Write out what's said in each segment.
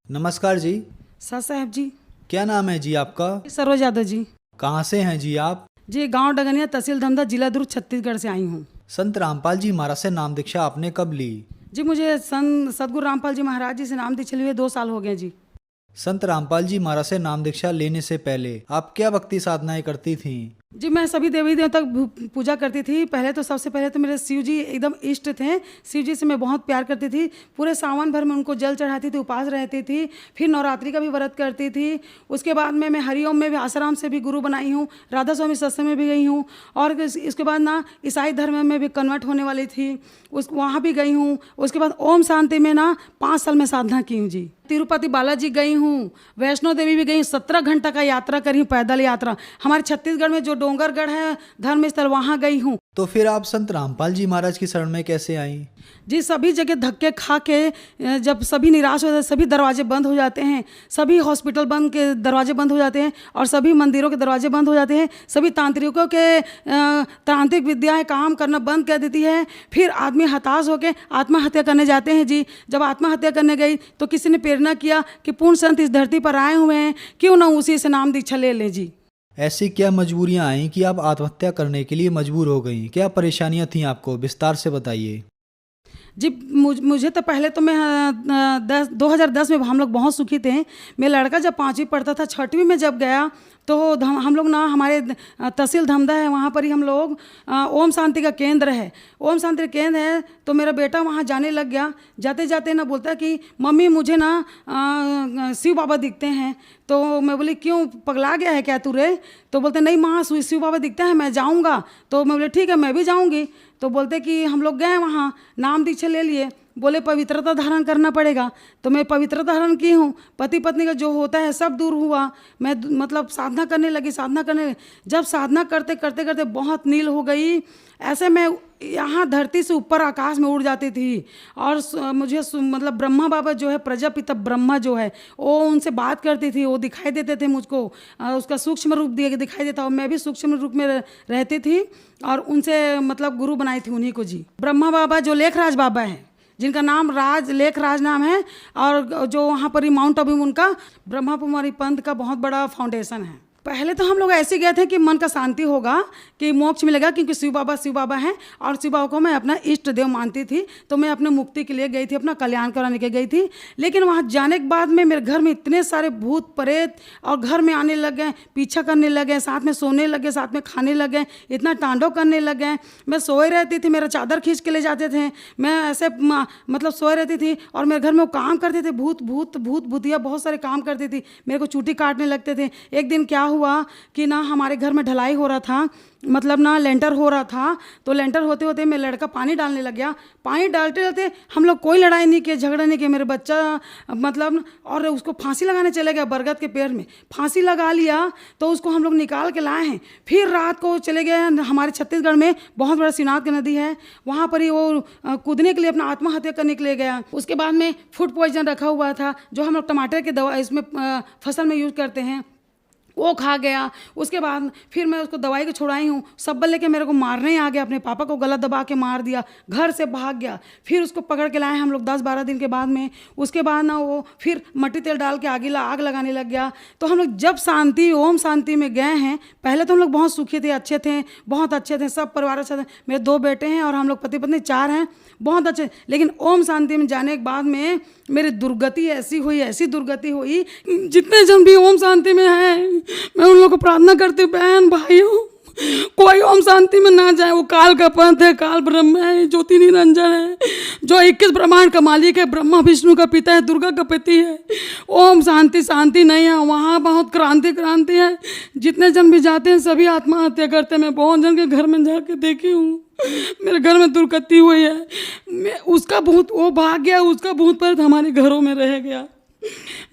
नमस्कार जी। सर साहब जी। क्या नाम है जी आपका? सरोज यादव जी। कहाँ से हैं जी आप? जी गांव डगनिया, तहसील धमधा, जिला दुर्ग, छत्तीसगढ़ से आई हूँ। संत रामपाल जी महाराज से नाम दीक्षा आपने कब ली? जी मुझे सदगुरु रामपाल जी महाराज जी से नाम दीक्षा लिए 2 साल हो गए जी। संत रामपाल जी महाराज से नाम दीक्षा लेने से पहले आप क्या भक्ति साधनाएं करती थीं? जी मैं सभी देवी देवता की पूजा करती थी। पहले तो सबसे पहले तो मेरे शिव जी एकदम इष्ट थे। शिव जी से मैं बहुत प्यार करती थी। पूरे सावन भर में उनको जल चढ़ाती थी, उपास रहती थी। फिर नवरात्रि का भी व्रत करती थी। उसके बाद में मैं हरिओम में भी, आसाराम से भी गुरु बनाई हूँ। राधा स्वामी सत्संग में भी गई हूँ। और इसके बाद ना ईसाई धर्म में भी कन्वर्ट होने वाली थी, वहाँ भी गई हूँ। उसके बाद ओम शांति में ना 5 साल में साधना की हूँ जी। तिरुपति बालाजी गई हूँ, वैष्णो देवी भी गई। 17 घंटा का यात्रा करी हूँ, पैदल यात्रा। हमारे छत्तीसगढ़ में जो डोंगरगढ़ है धर्म स्थल, वहाँ गई हूँ। तो फिर आप संत रामपाल जी महाराज की शरण में कैसे आईं? जी सभी जगह धक्के खा के जब सभी निराश हो जाते, सभी दरवाजे बंद हो जाते हैं, सभी हॉस्पिटल बंद के दरवाजे बंद हो जाते हैं और सभी मंदिरों के दरवाजे बंद हो जाते हैं, सभी तांत्रिकों के तांत्रिक विद्याएं काम करना बंद कर देती है। फिर आदमी हताश होकर आत्महत्या करने जाते हैं जी। जब आत्महत्या करने गई तो किसी ने प्रेरणा किया कि पूर्ण संत इस धरती पर आए हुए हैं, क्यों ना उसी से नाम दीक्षा ले लें जी। ऐसी क्या मजबूरियां आईं कि आप आत्महत्या करने के लिए मजबूर हो गईं? क्या परेशानियां थीं आपको? विस्तार से बताइए। जी मुझे तो पहले तो मैं 2010 में हम लोग बहुत सुखी थे। मेरा लड़का जब 5वीं पढ़ता था, 6वीं में जब गया तो हम लोग ना, हमारे तहसील धमधा है, वहाँ पर ही हम लोग ओम शांति का केंद्र है। ओम शांति का केंद्र है तो मेरा बेटा वहाँ जाने लग गया। जाते जाते ना बोलता कि मम्मी मुझे ना शिव बाबा दिखते हैं। तो मैं बोली क्यों, पगला गया है क्या तू रे? तो बोलते नहीं माँ, शिव बाबा दिखते हैं, मैं जाऊँगा। तो मैं बोले ठीक है, मैं भी जाऊँगी। तो बोलते कि हम लोग गए वहाँ, नाम दीक्षा ले लिए। बोले पवित्रता धारण करना पड़ेगा। तो मैं पवित्रता धारण की हूँ। पति पत्नी का जो होता है सब दूर हुआ। मैं मतलब साधना करने लगी, साधना करने लगी। जब साधना करते करते करते बहुत नील हो गई। ऐसे मैं यहाँ धरती से ऊपर आकाश में उड़ जाती थी। और मुझे मतलब ब्रह्मा बाबा जो है, प्रजापिता ब्रह्मा जो है, वो उनसे बात करती थी। वो दिखाई देते थे मुझको, उसका सूक्ष्म रूप दिखाई देता। और मैं भी सूक्ष्म रूप में रहती थी और उनसे मतलब गुरु बनाई थी उन्हीं को जी। ब्रह्मा बाबा जो लेखराज बाबा है, जिनका नाम लेखराज नाम है, और जो वहाँ पर ही माउंट आबू में उनका ब्रह्मा कुमारी पंथ का बहुत बड़ा फाउंडेशन है। पहले तो हम लोग ऐसे गए थे कि मन का शांति होगा, कि मोक्ष मिलेगा, क्योंकि शिव बाबा हैं और शिव बाबा को मैं अपना इष्ट देव मानती थी। तो मैं अपने मुक्ति के लिए गई थी, अपना कल्याण कराने के गई थी। लेकिन वहाँ जाने के बाद में मेरे घर में इतने सारे भूत प्रेत और घर में आने लग गए, पीछा करने लगे, साथ में सोने लगे, साथ में खाने लगे, इतना तांडव करने लग गए। मैं सोए रहती थी, मेरा चादर खींच के ले जाते थे। मैं ऐसे मतलब सोए रहती थी और मेरे घर में वो काम करते थे, भूतिया बहुत सारे काम करती थी। मेरे को चूटी काटने लगते थे। एक दिन क्या हुआ कि ना, हमारे घर में ढलाई हो रहा था, मतलब ना लेंटर हो रहा था। तो लेंटर होते होते मेरा लड़का पानी डालने लग गया। पानी डालते डालते हम लोग कोई लड़ाई नहीं किए, झगड़ा नहीं किए। मेरे बच्चा मतलब, और उसको फांसी लगाने चले गया, बरगद के पेड़ में फांसी लगा लिया। तो उसको हम लोग निकाल के लाए हैं। फिर रात को चले गए, हमारे छत्तीसगढ़ में बहुत बड़ा शिवनाथ की नदी है, वहाँ पर ही वो कूदने के लिए अपना आत्महत्या करने के लिए गया। उसके बाद में फूड पॉइजन रखा हुआ था, जो हम लोग टमाटर के दवा इसमें फसल में यूज़ करते हैं, वो खा गया। उसके बाद फिर मैं उसको दवाई को छुड़ाई हूँ। सब्बल लेके मेरे को मारने आ गया, अपने पापा को गला दबा के मार दिया, घर से भाग गया। फिर उसको पकड़ के लाए हम लोग 10-12 दिन के बाद में। उसके बाद ना वो फिर मट्टी तेल डाल के आग लगाने लग गया। तो हम लोग जब शांति ओम शांति में गए हैं, पहले तो हम लोग बहुत सुखी थे, अच्छे थे, बहुत अच्छे थे, सब परिवार अच्छे थे। मेरे 2 बेटे हैं और हम लोग पति पत्नी 4 हैं, बहुत अच्छे। लेकिन ओम शांति में जाने के बाद में मेरी दुर्गति ऐसी दुर्गति हुई। जितने जन भी ओम शांति में हैं, मैं उन लोगों को प्रार्थना करती हूँ, बहन भाइयों, कोई ओम शांति में ना जाए। वो काल का पंथ है, काल ब्रह्म है, ज्योति निरंजन है, जो 21 ब्रह्मांड का मालिक है, ब्रह्मा विष्णु का पिता है, दुर्गा का पति है। ओम शांति नहीं है वहाँ, बहुत क्रांति है। जितने जन भी जाते हैं सभी आत्महत्या करते हैं। मैं बहुत जन के घर में जाके देखी हूँ, मेरे घर में दुर्गति हुई है। उसका भूत वो भाग गया, उसका भूत प्रेत हमारे घरों में रह गया।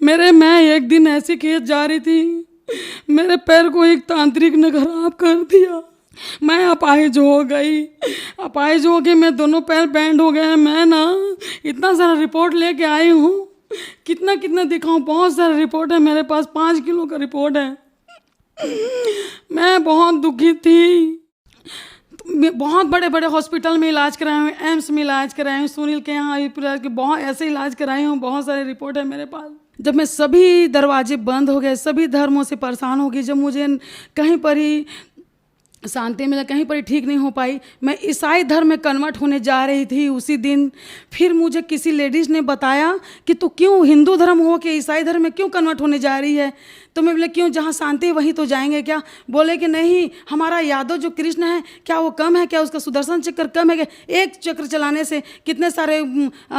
मैं एक दिन ऐसी खेत जा रही थी, मेरे पैर को एक तांत्रिक ने खराब कर दिया। मैं अपाहिज हो गई, मैं दोनों पैर बैंड हो गए। मैं ना इतना सारा रिपोर्ट लेके आई हूँ, कितना दिखाऊँ, बहुत सारा रिपोर्ट है मेरे पास, 5 किलो का रिपोर्ट है। मैं बहुत दुखी थी। मैं बहुत बड़े बड़े हॉस्पिटल में इलाज कराया हूँ, एम्स में इलाज कराया हूँ, सुनील के यहाँ के बहुत ऐसे इलाज कराई हूँ, बहुत सारे रिपोर्ट है मेरे पास। जब मैं सभी दरवाजे बंद हो गए, सभी धर्मों से परेशान हो गई, जब मुझे कहीं पर ही शांति मिला, कहीं पर ही ठीक नहीं हो पाई, मैं ईसाई धर्म में कन्वर्ट होने जा रही थी उसी दिन। फिर मुझे किसी लेडीज़ ने बताया कि तू क्यों हिंदू धर्म हो के ईसाई धर्म में क्यों कन्वर्ट होने जा रही है। तो मैं बोले क्यों, जहाँ शांति वहीं तो जाएंगे क्या। बोले कि नहीं, हमारा यादव जो कृष्ण है क्या वो कम है क्या, उसका सुदर्शन चक्र कम है क्या, एक चक्र चलाने से कितने सारे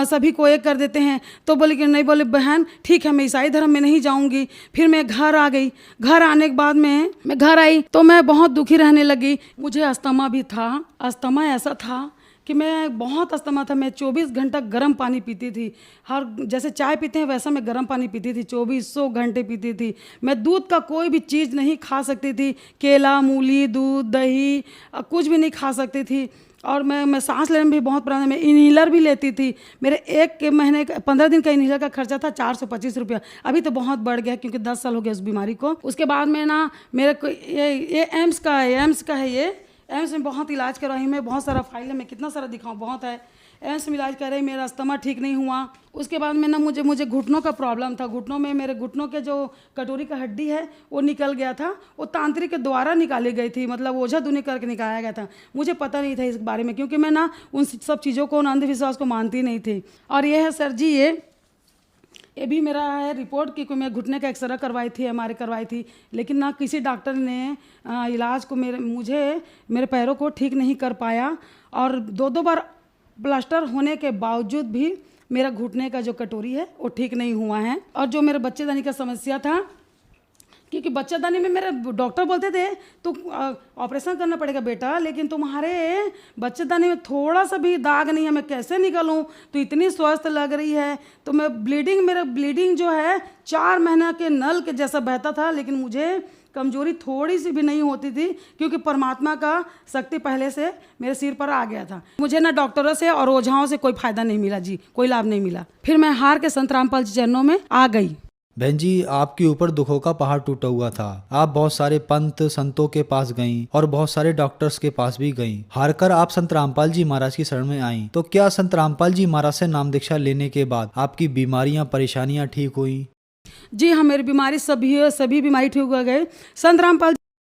सभी को एक कर देते हैं। तो बोले कि नहीं, बोले बहन ठीक है मैं ईसाई धर्म में नहीं जाऊँगी। फिर मैं घर आ गई। घर आने के बाद में मैं घर आई तो मैं बहुत दुखी रहने लगी। मुझे अस्थमा भी था। अस्थमा ऐसा था कि मैं बहुत अस्थमा था। मैं 24 घंटा गर्म पानी पीती थी, हर जैसे चाय पीते हैं वैसा मैं गर्म पानी पीती थी, 2400 घंटे पीती थी। मैं दूध का कोई भी चीज़ नहीं खा सकती थी, केला, मूली, दूध, दही कुछ भी नहीं खा सकती थी। और मैं सांस लेने में भी बहुत प्रॉब्लम, मैं इन्हीलर भी लेती थी। मेरे एक महीने का 15 दिन का इन्हीलर का खर्चा था 425 रुपया। अभी तो बहुत बढ़ गया क्योंकि 10 साल हो गया उस बीमारी को। उसके बाद में ना मेरे को ये एम्स का है, ये एम्स में बहुत इलाज करवाई मैं, बहुत सारा फाइल है, मैं कितना सारा दिखाऊँ, बहुत है। एम्स में इलाज कर रही, मेरा अस्थमा ठीक नहीं हुआ। उसके बाद में ना मुझे घुटनों का प्रॉब्लम था। घुटनों में मेरे घुटनों के जो कटोरी का हड्डी है वो निकल गया था। वो तांत्रिक के द्वारा निकाली गई थी, मतलब ओझा दुनी करके निकाला गया था। मुझे पता नहीं था इस बारे में क्योंकि मैं ना उन सब चीज़ों को, उन अंधविश्वास को मानती नहीं थी। और ये है सर जी, ये भी मेरा है रिपोर्ट, क्योंकि मैं घुटने का एक्सरे करवाई थी, एमआरआई करवाई थी, लेकिन ना किसी डॉक्टर ने इलाज को मेरे पैरों को ठीक नहीं कर पाया। और 2 बार प्लास्टर होने के बावजूद भी मेरा घुटने का जो कटोरी है वो ठीक नहीं हुआ है। और जो मेरे बच्चेदानी का समस्या था, क्योंकि बच्चेदानी में मेरे डॉक्टर बोलते थे तो ऑपरेशन करना पड़ेगा बेटा, लेकिन तुम्हारे बच्चेदानी में थोड़ा सा भी दाग नहीं है, मैं कैसे निकालूं, तो इतनी स्वस्थ लग रही है। तो मेरा ब्लीडिंग जो है 4 महीना के नल के जैसा बहता था, लेकिन मुझे कमजोरी थोड़ी सी भी नहीं होती थी क्योंकि परमात्मा का शक्ति पहले से मेरे सिर पर आ गया था। मुझे ना डॉक्टरों से और ओझाओं से कोई फायदा नहीं मिला जी, कोई लाभ नहीं मिला। फिर मैं हार के संत रामपाल जी चरणों में आ गई। बहन जी, आपके ऊपर दुखों का पहाड़ टूटा हुआ था। आप बहुत सारे पंत संतों के पास गईं और बहुत सारे डॉक्टर्स के पास भी गईं। हारकर आप संत रामपाल जी महाराज की शरण में आईं। तो क्या संत रामपाल जी महाराज से नाम दीक्षा लेने के बाद आपकी बीमारियां, परेशानियां ठीक हुई? जी हाँ, मेरी बीमारी सभी बीमारी ठीक हो गए। संत रामपाल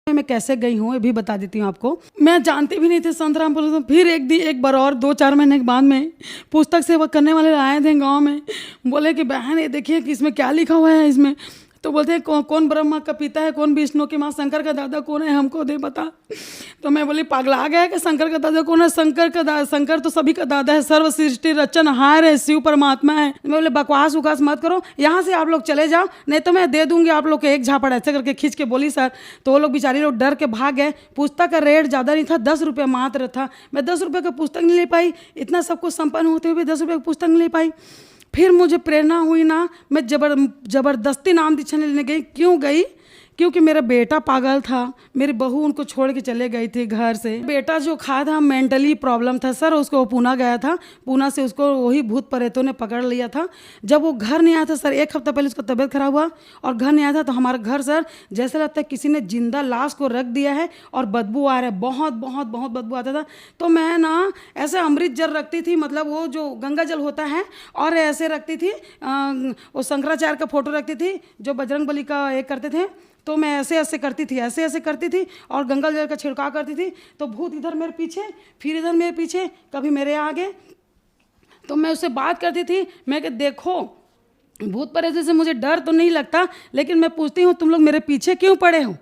मैं कैसे गई हूँ ये भी बता देती हूँ आपको। मैं जानती भी नहीं थी संत रामपाल। फिर एक बार और 2-4 महीने के बाद में पुस्तक सेवा करने वाले आए थे गांव में, बोले कि बहन ये देखिए कि इसमें क्या लिखा हुआ है इसमें। तो बोलते हैं कौन ब्रह्मा का पिता है, कौन विष्णु की माँ, शंकर का दादा कौन है, हमको दे बता। तो मैं बोली पागला आ गया कि शंकर का दादा कौन है, शंकर तो सभी का दादा है, सर्व सृष्टि रचनहार है, शिव परमात्मा है। मैं बोले बकवास उकास मत करो, यहाँ से आप लोग चले जाओ, नहीं तो मैं दे दूंगी आप लोग को एक झापड़, ऐसे करके खींच के बोली सर। तो वो लोग बेचारे लोग डर के भाग गए। पुस्तक का रेट ज़्यादा नहीं था, 10 रुपये मात्र था। मैं 10 रुपये का पुस्तक नहीं ले पाई, इतना सब कुछ संपन्न होते हुए भी 10 रुपये की पुस्तक नहीं ले पाई। फिर मुझे प्रेरणा हुई ना, मैं जबरदस्ती नाम दीक्षा लेने गई। क्यों गई? क्योंकि मेरा बेटा पागल था, मेरी बहू उनको छोड़ के चले गई थी घर से। बेटा जो खाया था मेंटली प्रॉब्लम था सर, उसको पूना गया था, पूना से उसको वही भूत प्रेतों ने पकड़ लिया था। जब वो घर नहीं आया था सर, 1 हफ्ता पहले उसका तबीयत खराब हुआ और घर नहीं आया था, तो हमारा घर सर जैसे लगता है किसी ने जिंदा लाश को रख दिया है और बदबू आ रहा है, बहुत बहुत बहुत बदबू आता था। तो मैं ना ऐसे अमृत जल रखती थी, मतलब वो जो गंगा जल होता है, और ऐसे रखती थी, वो शंकराचार्य का फोटो रखती थी जो बजरंग बली का एक करते थे। तो मैं ऐसे करती थी और गंगा जल का छिड़काव करती थी। तो भूत इधर मेरे पीछे, फिर इधर मेरे पीछे, कभी मेरे आगे। तो मैं उससे बात करती थी, मैं कि देखो भूत प्रेत से मुझे डर तो नहीं लगता, लेकिन मैं पूछती हूँ तुम लोग मेरे पीछे क्यों पड़े हो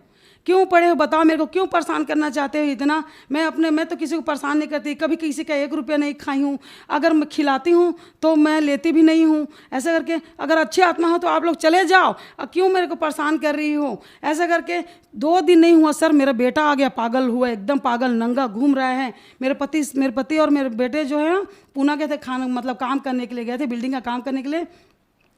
बताओ मेरे को, क्यों परेशान करना चाहते हो इतना। मैं तो किसी को परेशान नहीं करती, कभी किसी का 1 रुपया नहीं खाई हूँ। अगर मैं खिलाती हूँ तो मैं लेती भी नहीं हूँ। ऐसा करके अगर अच्छी आत्मा हो तो आप लोग चले जाओ, और क्यों मेरे को परेशान कर रही हो। ऐसा करके 2 दिन नहीं हुआ सर, मेरा बेटा आ गया, पागल हुआ, एकदम पागल, नंगा घूम रहा है। मेरे पति और मेरे बेटे जो है पूना गए थे, काम करने के लिए गए थे, बिल्डिंग का काम करने के लिए।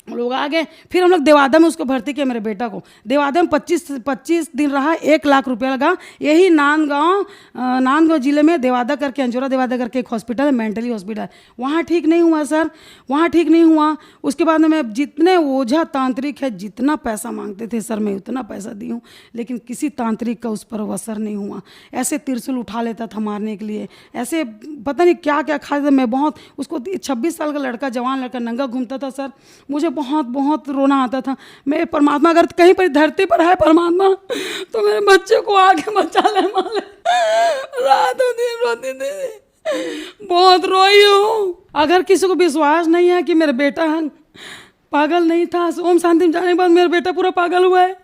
हम लोग आ गए। फिर हम लोग देवादा में उसको भर्ती किया, मेरे बेटा को देवादा में 25 दिन रहा। 1 लाख रुपया लगा। यही नांदगांव जिले में देवादा करके, अंजोरा देवादा करके एक हॉस्पिटल है, मेंटली हॉस्पिटल। वहाँ ठीक नहीं हुआ सर, वहाँ ठीक नहीं हुआ। उसके बाद में मैं जितने ओझा तांत्रिक है जितना पैसा मांगते थे सर, मैं उतना पैसा दी हूँ, लेकिन किसी तांत्रिक का उस पर असर नहीं हुआ। ऐसे त्रिशूल उठा लेता था मारने के लिए, ऐसे पता नहीं क्या क्या खा था। मैं बहुत उसको 26 साल का लड़का, जवान लड़का, नंगा घूमता था सर। मुझे बहुत बहुत रोना आता था। मैं परमात्मा, अगर कहीं पर धरती पर है परमात्मा तो मेरे बच्चे को आके बचा ले माले। रातों दिन रोती थी, बहुत रोई हूँ। अगर किसी को विश्वास नहीं है कि मेरा बेटा पागल नहीं था, ओम शांति में जाने के बाद मेरा बेटा पूरा पागल हुआ है,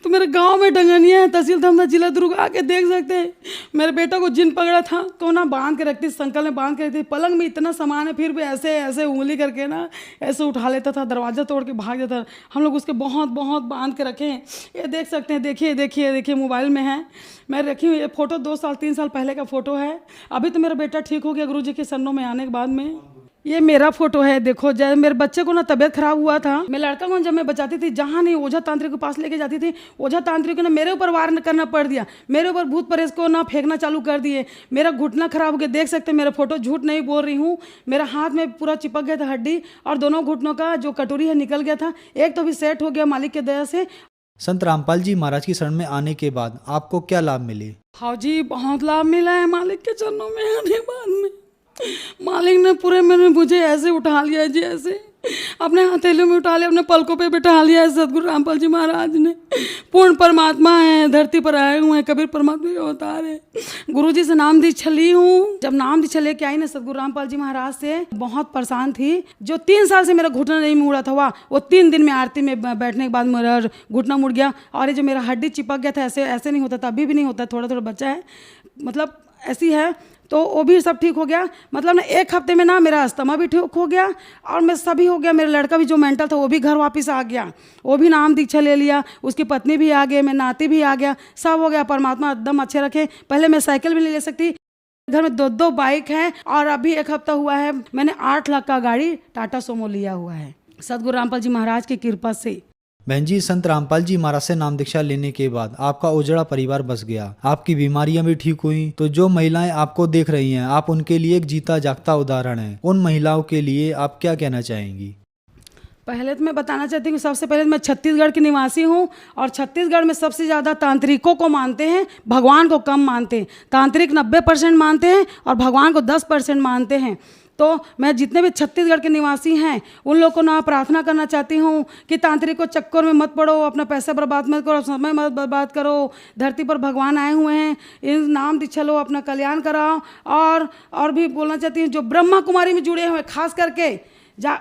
तो मेरे गांव में डंगनिया है, तहसील धमदा, जिला दुर्ग, आके देख सकते हैं। मेरे बेटा को जिन पकड़ा था तो ना बांध के रखती, संकल में बांध के रखती। पलंग में इतना सामान है फिर भी ऐसे ऐसे उंगली करके ना ऐसे उठा लेता था, दरवाज़ा तोड़ के भाग जाता था। हम लोग उसके बहुत बहुत बांध के रखे हैं। ये देख सकते हैं, देखिए देखिए देखिए, मोबाइल में है, मैं रखी हुई। ये फ़ोटो 2 साल 3 साल पहले का फ़ोटो है। अभी तो मेरा बेटा ठीक हो गया गुरु जी के शरणों में आने के बाद में। ये मेरा फोटो है, देखो। जब मेरे बच्चे को ना तबीयत खराब हुआ था, मैं लड़का को जब मैं बचाती थी, जहाँ नहीं ओझा तांत्रिक के पास लेके जाती थी, ओझा तांत्रिक को ना मेरे ऊपर वार करना पड़ दिया, मेरे ऊपर भूत प्रेत को ना फेंकना चालू कर दिए। मेरा घुटना खराब हो गया, देख सकते हैं मेरा फोटो, झूठ नहीं बोल रही हूँ। मेरा हाथ में पूरा चिपक गया था हड्डी, और दोनों घुटनों का जो कटोरी है निकल गया था। एक तो भी सेट हो गया मालिक के दया से। संत रामपाल जी महाराज की शरण में आने के बाद आपको क्या लाभ मिले? हाँ जी, बहुत लाभ मिला है मालिक के चरणों में आने के बाद में। मालिक ने पूरे मैंने मुझे ऐसे उठा लिया जी, ऐसे अपने हथेलियों में उठा लिया, अपने पलकों पे बिठा लिया है। सदगुरु रामपाल जी महाराज ने पूर्ण परमात्मा है, धरती पर आए हुए हैं, कबीर परमात्मा के अवतार है। गुरु जी से नाम दीक्षा ली हूँ। जब नाम दीक्षा लेके आई ना सदगुरु रामपाल जी महाराज से, बहुत परेशान थी। जो 3 साल से मेरा घुटना नहीं मुड़ा था, वो 3 दिन में आरती में बैठने के बाद मेरा घुटना मुड़ गया। और ये जो मेरा हड्डी चिपक गया था, ऐसे ऐसे नहीं होता था, अभी भी नहीं होता, थोड़ा थोड़ा बच्चा है, मतलब ऐसी है, तो वो भी सब ठीक हो गया। मतलब ना 1 हफ्ते में ना मेरा अस्थमा भी ठीक हो गया, और मैं सभी हो गया। मेरा लड़का भी जो मेंटल था वो भी घर वापस आ गया, वो भी नाम दीक्षा ले लिया, उसकी पत्नी भी आ गई, मैं नाती भी आ गया, सब हो गया। परमात्मा एकदम अच्छे रखे। पहले मैं साइकिल भी नहीं ले सकती, घर में 2 बाइक हैं, और अभी 1 हफ्ता हुआ है मैंने 8 लाख का गाड़ी टाटा सोमो लिया हुआ है, सदगुरु रामपाल जी महाराज की कृपा से। बहन जी, संत रामपाल जी महाराज से नाम दीक्षा लेने के बाद आपका उजड़ा परिवार बस गया, आपकी बीमारियां भी ठीक हुई। तो जो महिलाएं आपको देख रही हैं, आप उनके लिए एक जीता जागता उदाहरण हैं। उन महिलाओं के लिए आप क्या कहना चाहेंगी? पहले तो मैं बताना चाहती हूँ, सबसे पहले मैं छत्तीसगढ़ की निवासी हूँ, और छत्तीसगढ़ में सबसे ज़्यादा तांत्रिकों को मानते हैं, भगवान को कम मानते हैं। तांत्रिक 90% मानते हैं और भगवान को 10% मानते हैं। तो मैं जितने भी छत्तीसगढ़ के निवासी हैं उन लोगों को ना प्रार्थना करना चाहती हूँ कि तांत्रिक को चक्कर में मत पड़ो, अपना पैसा बर्बाद मत करो, समय मत बर्बाद करो। धरती पर भगवान आए हुए हैं, इन नाम दीक्षा लो, अपना कल्याण कराओ। और भी बोलना चाहती हूँ, जो ब्रह्मा कुमारी में जुड़े हुए, खास करके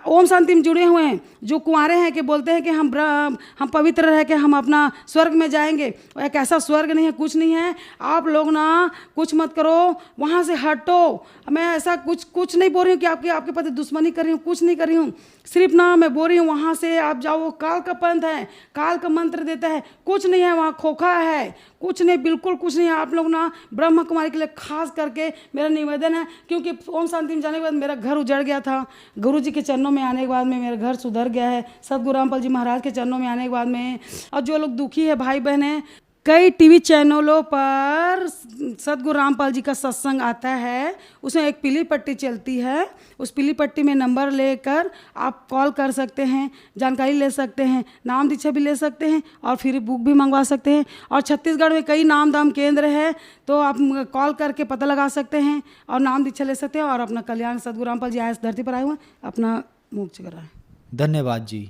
ओम शांति में जुड़े हुए हैं, जो कुंवारे हैं, कि बोलते हैं कि हम पवित्र रह के हम अपना स्वर्ग में जाएंगे। एक ऐसा स्वर्ग नहीं है, कुछ नहीं है। आप लोग ना कुछ मत करो, वहाँ से हटो। मैं ऐसा कुछ नहीं बोल रही हूँ कि आपके प्रति दुश्मनी कर रही हूँ, कुछ नहीं कर रही हूँ। सिर्फ ना मैं बोल रही हूँ वहाँ से आप जाओ, वो काल का पंथ है, काल का मंत्र देता है, कुछ नहीं है वहाँ, खोखा है, कुछ नहीं, बिल्कुल कुछ नहीं है। आप लोग ना ब्रह्मा कुमारी के लिए खास करके मेरा निवेदन है, क्योंकि ओम शांति में जाने के बाद मेरा घर उजड़ गया था। गुरु जी के चरणों में आने के बाद में मेरा घर सुधर गया है, सदगुरु रामपाल जी महाराज के चरणों में आने के बाद में। और जो लोग दुखी है भाई बहन, कई टीवी चैनलों पर सदगुरु रामपाल जी का सत्संग आता है, उसमें एक पीली पट्टी चलती है, उस पीली पट्टी में नंबर लेकर आप कॉल कर सकते हैं, जानकारी ले सकते हैं, नाम दीक्षा भी ले सकते हैं, और फिर बुक भी मंगवा सकते हैं। और छत्तीसगढ़ में कई नाम दाम केंद्र है, तो आप कॉल करके पता लगा सकते हैं और नाम दीक्षा ले सकते हैं, और अपना कल्याण सदगुरु रामपाल जी आए धरती पर आए हुए अपना मोक्ष कराएं। धन्यवाद जी।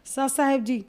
सत साहेब जी।